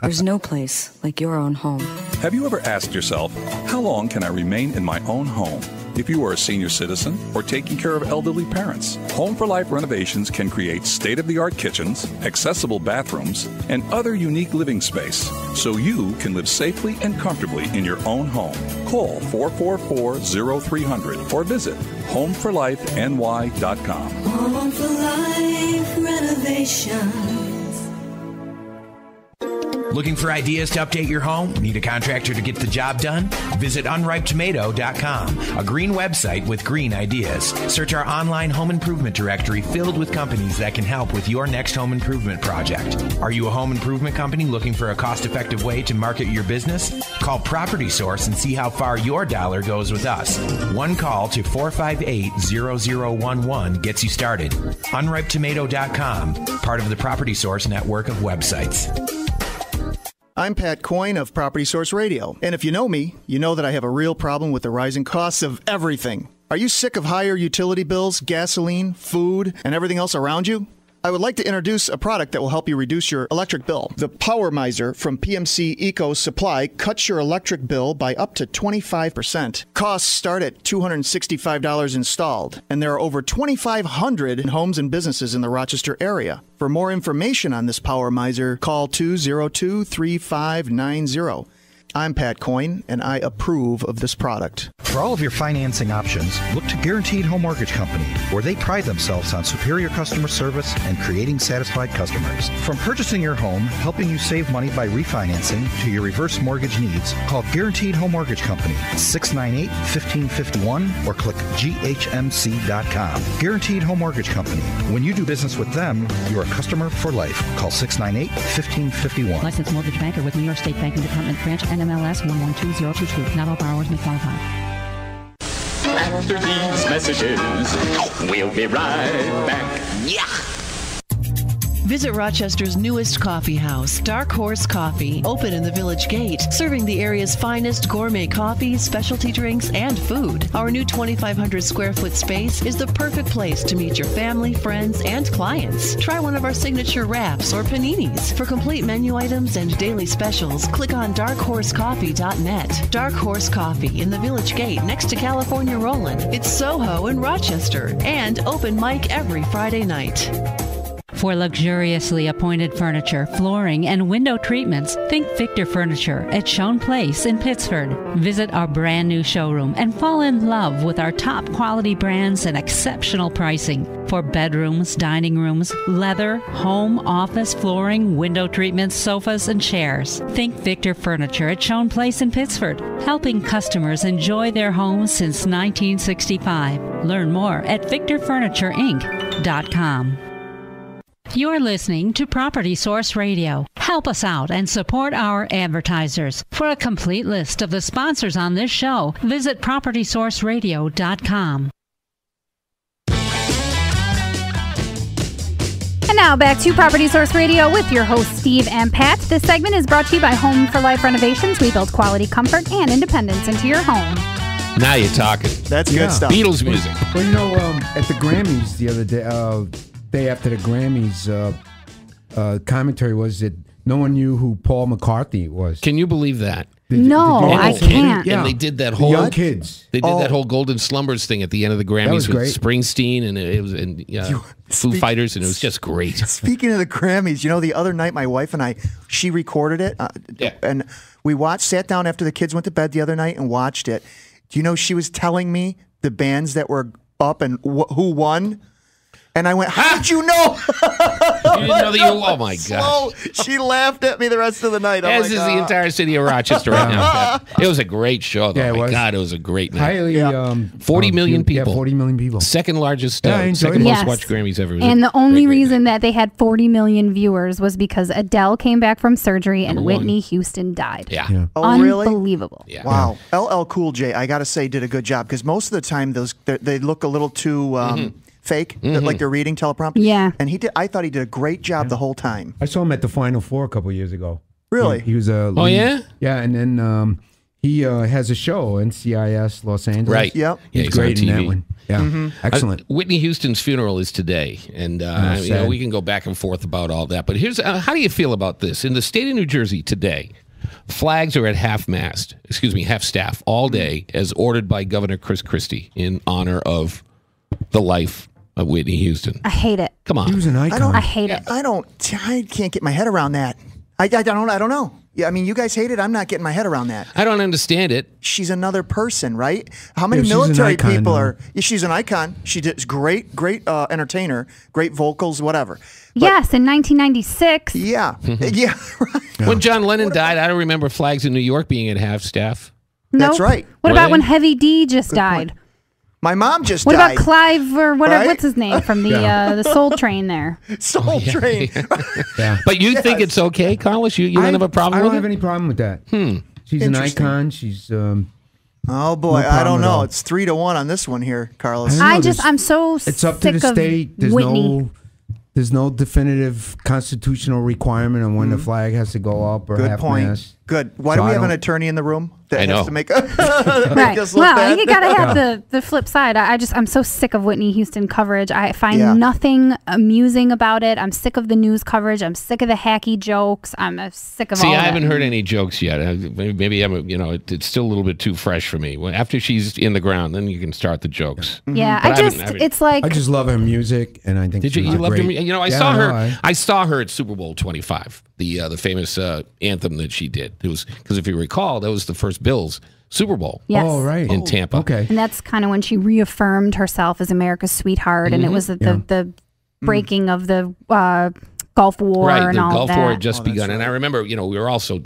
There's no place like your own home. Have you ever asked yourself, how long can I remain in my own home? If you are a senior citizen or taking care of elderly parents, Home for Life renovations can create state-of-the-art kitchens, accessible bathrooms, and other unique living space so you can live safely and comfortably in your own home. Call 444-0300 or visit homeforlifeny.com. Home for Life renovations. Looking for ideas to update your home? Need a contractor to get the job done? Visit unripetomato.com, a green website with green ideas. Search our online home improvement directory filled with companies that can help with your next home improvement project. Are you a home improvement company looking for a cost-effective way to market your business? Call Property Source and see how far your dollar goes with us. One call to 458-0011 gets you started. Unripetomato.com, part of the Property Source network of websites. I'm Pat Coyne of Property Source Radio. And if you know me, you know that I have a real problem with the rising costs of everything. Are you sick of higher utility bills, gasoline, food, and everything else around you? I would like to introduce a product that will help you reduce your electric bill. The Power Miser from PMC Eco Supply cuts your electric bill by up to 25%. Costs start at $265 installed, and there are over 2,500 homes and businesses in the Rochester area. For more information on this Power Miser, call 202-3590. I'm Pat Coyne, and I approve of this product. For all of your financing options, look to Guaranteed Home Mortgage Company, where they pride themselves on superior customer service and creating satisfied customers. From purchasing your home, helping you save money by refinancing, to your reverse mortgage needs, call Guaranteed Home Mortgage Company, 698-1551, or click ghmc.com. Guaranteed Home Mortgage Company. When you do business with them, you're a customer for life. Call 698-1551. Licensed mortgage banker with New York State Banking Department branch NMLS 112022. Not all borrowers may qualify. After these messages, we'll be right back. Yeah. Visit Rochester's newest coffee house, Dark Horse Coffee, open in the Village Gate, serving the area's finest gourmet coffee, specialty drinks, and food. Our new 2,500 square foot space is the perfect place to meet your family, friends, and clients. Try one of our signature wraps or paninis. For complete menu items and daily specials, click on darkhorsecoffee.net. Dark Horse Coffee in the Village Gate next to California Rollin'. It's Soho in Rochester, and open mic every Friday night. For luxuriously appointed furniture, flooring, and window treatments, think Victor Furniture at Schoen Place in Pittsford. Visit our brand new showroom and fall in love with our top quality brands and exceptional pricing. For bedrooms, dining rooms, leather, home, office, flooring, window treatments, sofas, and chairs. Think Victor Furniture at Schoen Place in Pittsford, helping customers enjoy their homes since 1965. Learn more at victorfurnitureinc.com. You're listening to Property Source Radio. Help us out and support our advertisers. For a complete list of the sponsors on this show, visit PropertySourceRadio.com. And now back to Property Source Radio with your hosts Steve and Pat. This segment is brought to you by Home for Life Renovations. We build quality, comfort, and independence into your home. Now you're talking. That's good stuff. Beatles music. Well, you know, at the Grammys the other day, day after the Grammys, commentary was that no one knew who Paul McCartney was. Can you believe that? No, I can't. And they did that whole young kids. They did that whole Golden Slumbers thing at the end of the Grammys with great. Springsteen and it was Foo Fighters, and it was just great. Speaking of the Grammys, you know, the other night my wife and I, she recorded it, and we sat down after the kids went to bed the other night and watched it. Do you know she was telling me the bands that were up and who won? And I went, how did you know? You didn't know that you oh my gosh. She laughed at me the rest of the night. As is the entire city of Rochester right now. It was a great show, though. Yeah, my God, it was a great night. Highly, 40 million people. Yeah, 40 million people. Second largest, I second enjoyed it. most watched Grammys ever. And the only reason that they had 40 million viewers was because Adele came back from surgery and Whitney Houston died. Yeah. Oh, really? Unbelievable. Yeah. Wow. LL Cool J, I got to say, did a good job because most of the time they look a little too fake, like they're reading teleprompter. Yeah. And I thought he did a great job the whole time. I saw him at the Final Four a couple years ago. Really? He was a lead. Oh, yeah? Yeah, and then He has a show, NCIS Los Angeles. Right. Yep. He's great in that one. Yeah, excellent. Whitney Houston's funeral is today, and we can go back and forth about all that. But here's how do you feel about this? In the state of New Jersey today, flags are at half staff all day, as ordered by Governor Chris Christie in honor of the life of Whitney Houston. I hate it. Come on, He was an icon. I hate it. I can't get my head around that. I don't know. Yeah, I mean, you guys hate it. I'm not getting my head around that. I don't understand it. She's another person, right? How many Yeah, she's an military icon, people though. are? Yeah, she's an icon. She did great entertainer, great vocals, whatever. Yes, in 1996. Yeah, yeah, right. When John Lennon died, I don't remember flags in New York being at half staff. That's right. What Were about they? when Heavy D just died? My mom just What died. about Clive or whatever? Right? What's his name from the Soul Train there? Soul Train. Yeah. But you think it's okay, Carlos? You don't have a problem I with don't it? have any problem with that. She's an Interesting. icon. She's Oh boy, No I don't problem at all. know. It's 3-1 on this one here, Carlos. I don't know, I'm so it's up to sick the of state. Whitney. There's no definitive constitutional requirement on when the flag has to go up or Good half point. mast. Good. Why So do we I have an don't- attorney in the room that I know. has to make that Right. make us look Well, bad? you gotta have the flip side. I'm so sick of Whitney Houston coverage. I find Yeah. nothing amusing about it. I'm sick of the news coverage. I'm sick of the hacky jokes. I'm sick of all See, of I haven't it. heard any jokes yet. Maybe it's still a little bit too fresh for me. After she's in the ground, then you can start the jokes. Yeah, But it's like I just love her music, and I think Did you? she's You a loved great, her. I Yeah, saw her. no, I saw her at Super Bowl 25. The famous anthem that she did. It was because if you recall, that was the first Bills Super Bowl. Yes. Oh, right. In Tampa. Okay. And that's kind of when she reaffirmed herself as America's sweetheart, and it was the breaking of the Gulf War Right, and the all Gulf that. War had just begun, and I remember, we were also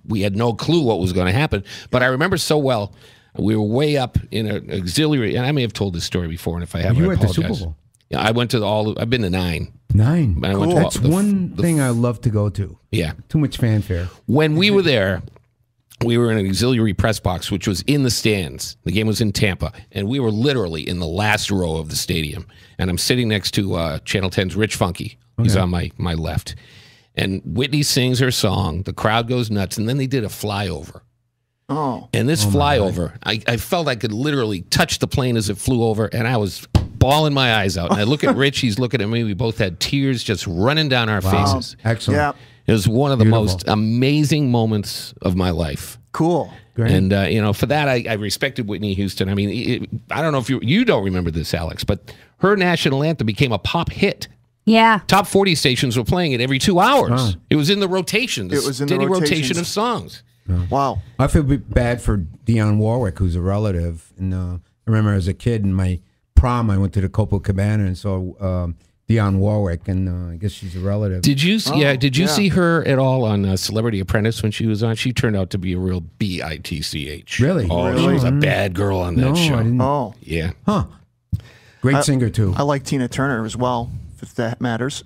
we had no clue what was going to happen. But I remember so well, we were way up in an auxiliary, and I may have told this story before, and if I haven't, You I were at the apologize. Super Bowl. Yeah, I went to I've been to 9. 9. I went to That's all- one thing I love to go to. Yeah. Too much fanfare. When we were there, we were in an auxiliary press box, which was in the stands. The game was in Tampa, and we were literally in the last row of the stadium. And I'm sitting next to Channel 10's Rich Funky. He's on my left. And Whitney sings her song. The crowd goes nuts. And then they did a flyover. Oh. And this flyover, I felt I could literally touch the plane as it flew over, and I was bawling my eyes out. And I look at Rich, he's looking at me. We both had tears just running down our faces. Excellent. Yeah. It was one of the Beautiful. most amazing moments of my life. Cool. Great. And, for that, I respected Whitney Houston. I mean, I don't know if you don't remember this, Alex, but her national anthem became a pop hit. Yeah. Top 40 stations were playing it every 2 hours. Oh. It was in the rotation. It was in the steady rotation rotations. of songs. Wow. I feel bad for Dionne Warwick, who's a relative. And I remember as a kid in my prom, I went to the Copacabana and saw Dionne Warwick, and I guess she's a relative. Did you? Did you yeah. see her at all on Celebrity Apprentice when she was on? She turned out to be a real bitch. Really? Oh, Really? she was a bad girl on that No, show. I didn't. Oh. Yeah. Huh. Great singer, too. I like Tina Turner as well, if that matters.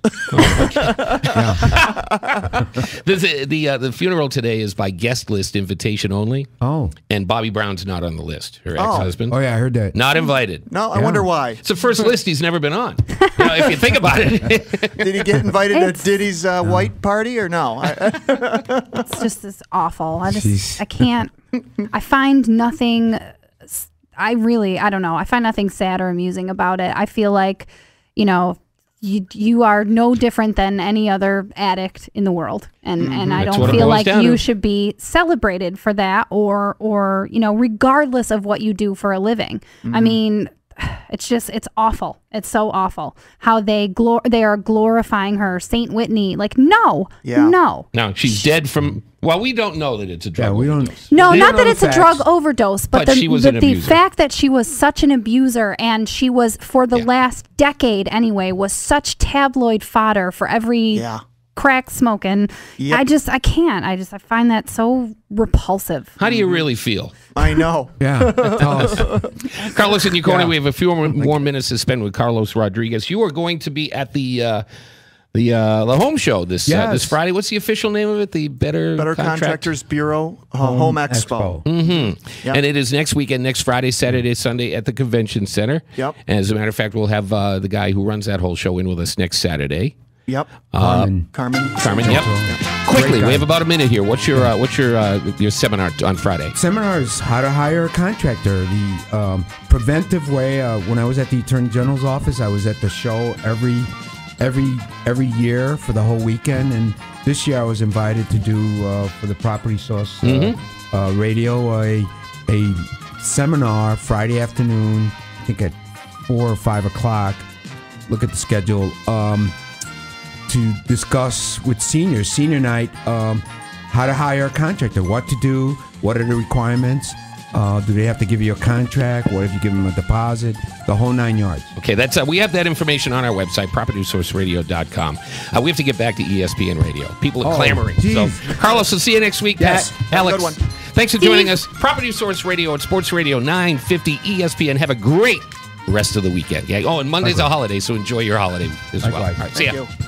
The funeral today is by guest list, invitation only. Oh. And Bobby Brown's not on the list. Her ex-husband. Oh, yeah, I heard that. Not invited. No, I wonder why. It's the first list he's never been on. If you think about it. Did he get invited to Diddy's white party or no? It's just this awful. Jeez. I can't. I find nothing. I don't know. I find nothing sad or amusing about it. I feel like, you are no different than any other addict in the world, and I That's don't what it feel boils like down you to. should be celebrated for that, or regardless of what you do for a living. I mean, it's awful. It's so awful how they are glorifying her, Saint Whitney. Like, no. No, she's dead from. Well, we don't know that it's a drug. we don't. overdose. No, They not don't that know it's the a drug facts. overdose, but But she was an the abuser. fact that she was such an abuser, and she was, for the last decade anyway, was such tabloid fodder for every crack smoking. Yep. I can't. I find that so repulsive. How do you really feel? I know. Yeah, tell us. Carlos and Yukoni, we have a few more minutes to spend with Carlos Rodriguez. You are going to be at the home show this Friday. What's the official name of it? The Better Contractors Bureau Home Expo. Mm-hmm. Yep. And it is next weekend, next Friday, Saturday, Sunday at the Convention Center. Yep. And as a matter of fact, we'll have the guy who runs that whole show in with us next Saturday. Yep. Carmen. Carmen. Yep. Quickly, Great guy. we have about a minute here. What's your seminar on Friday? Seminars, how to hire a contractor. The preventive way. When I was at the Attorney General's office, I was at the show every year for the whole weekend, and this year I was invited to do for the Property Source Radio a seminar Friday afternoon. I think at 4 or 5 o'clock. Look at the schedule. To discuss with seniors, senior night, how to hire a contractor, what to do, what are the requirements, do they have to give you a contract, what if you give them a deposit, the whole 9 yards. Okay, that's we have that information on our website, propertysourceradio.com. We have to get back to ESPN Radio. People are clamoring. Geez. So, Carlos, we'll see you next week. Yes. Pat, Have a Alex, good one. thanks for joining us. Property Source Radio at Sports Radio 950 ESPN. Have a great rest of the weekend. Yeah. Oh, and Monday's a holiday, so enjoy your holiday as well. Likewise. All right, see ya. Thank you.